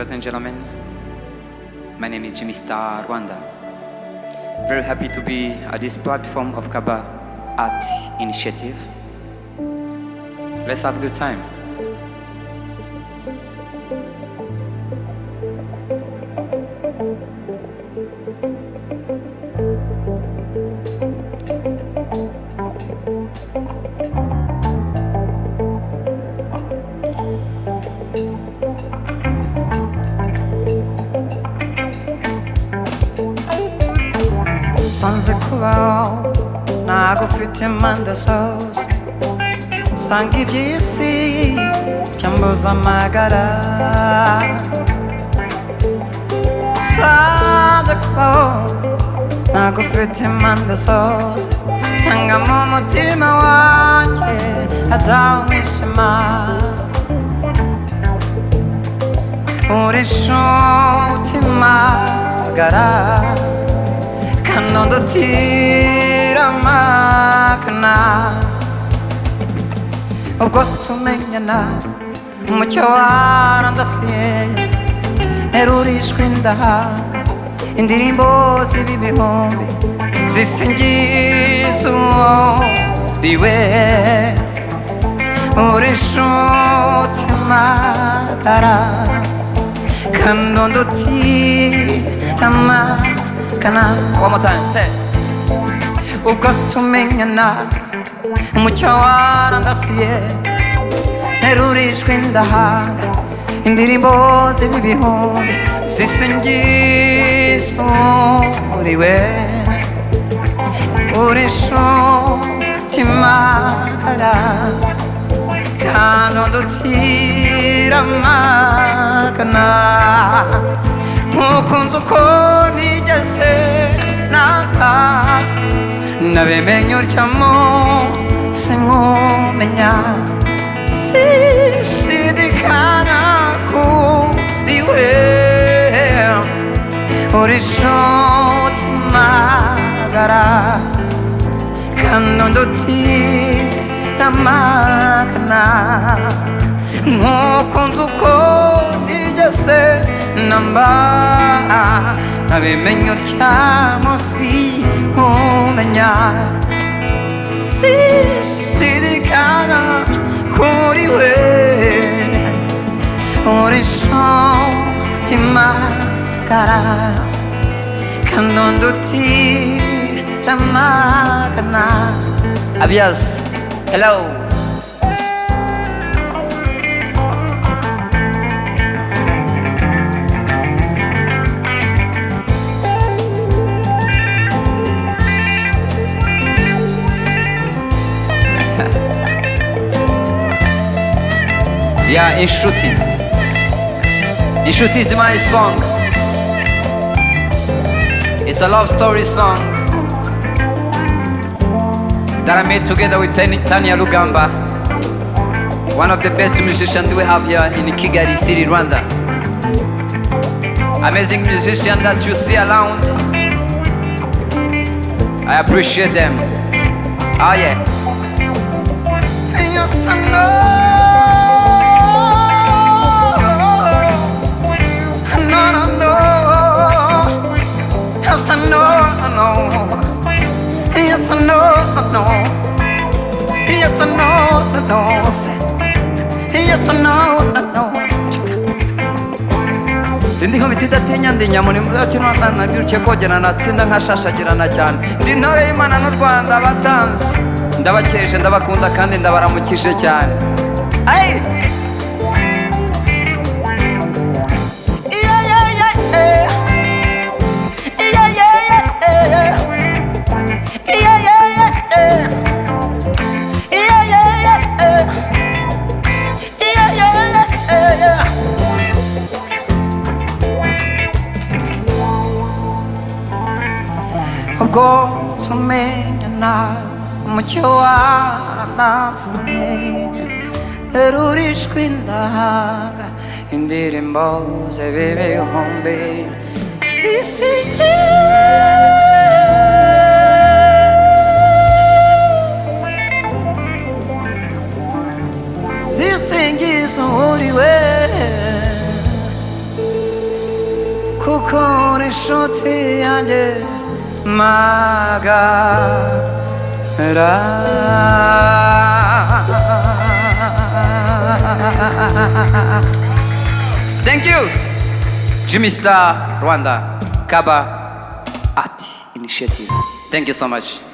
Ladies and gentlemen, my name is Jimmy Star Rwanda. Very happy to be at this platform of KABA Art Initiative. Let's have a good time. Sanze kubaho ntago ufite impande zose, sanga iby'isi byambuza amagara. Sanze kubaho ntago ufite impande zose, sanga mu mutima wanjye hataho umwijima. Uri inshuti magara kanondotira amakana, ubwo tumenyana umucyo warandasiye, nerurijwe ndahanga indirimbo z'ibihumbi zisingiza uwo ndiwe. Uri inshuti magara kanondotira amakana. One more time, say. Ubwo tumenyana umucyo warandasiye, nerurijwe ndahanga indirimbo z'ibihumbi zisingiza uriwe. Uri inshuti magara kanondotira amakana, mukunzi uko nigeze nanga nabimenye uryamo sinkumenya, sishidikanya kuri we. Uri inshuti magara kanondotira amakana, mukunzi uko nigeze namba nabimenye uryamo sinkumenya, sishidikanya kuri we. Uri inshuti magara kanondotira amakana. Abias, hello. Yeah, Inshuti. Inshuti is my song. It's a love story song that I made together with Tanya Lugamba, one of the best musicians we have here in Kigali City, Rwanda. Amazing musician that you see around. I appreciate them. Oh yeah. Yes, I know. Yes, I know, I know. Yes, I know, I know. Yes, I know, I know. Yes, I know, I know. Ndiho mitidatinya ndi nyamuni muzakina nabyuke kogena natsinda nkashashagirana cyane. Ndi ntore y'Imana n'u Rwanda batanze, ndabakeje ndabakunda kandi ndabaramukije cyane. Hey! Ubwo tumenyana umucyo warandasiye, nerurijwe ndahanga indirimbo z'ibihumbi zisingiza uriwe. kuri inshuti yanjye magara. Thank you. Jimmy Star, Rwanda, KABA Art Initiative. Thank you so much.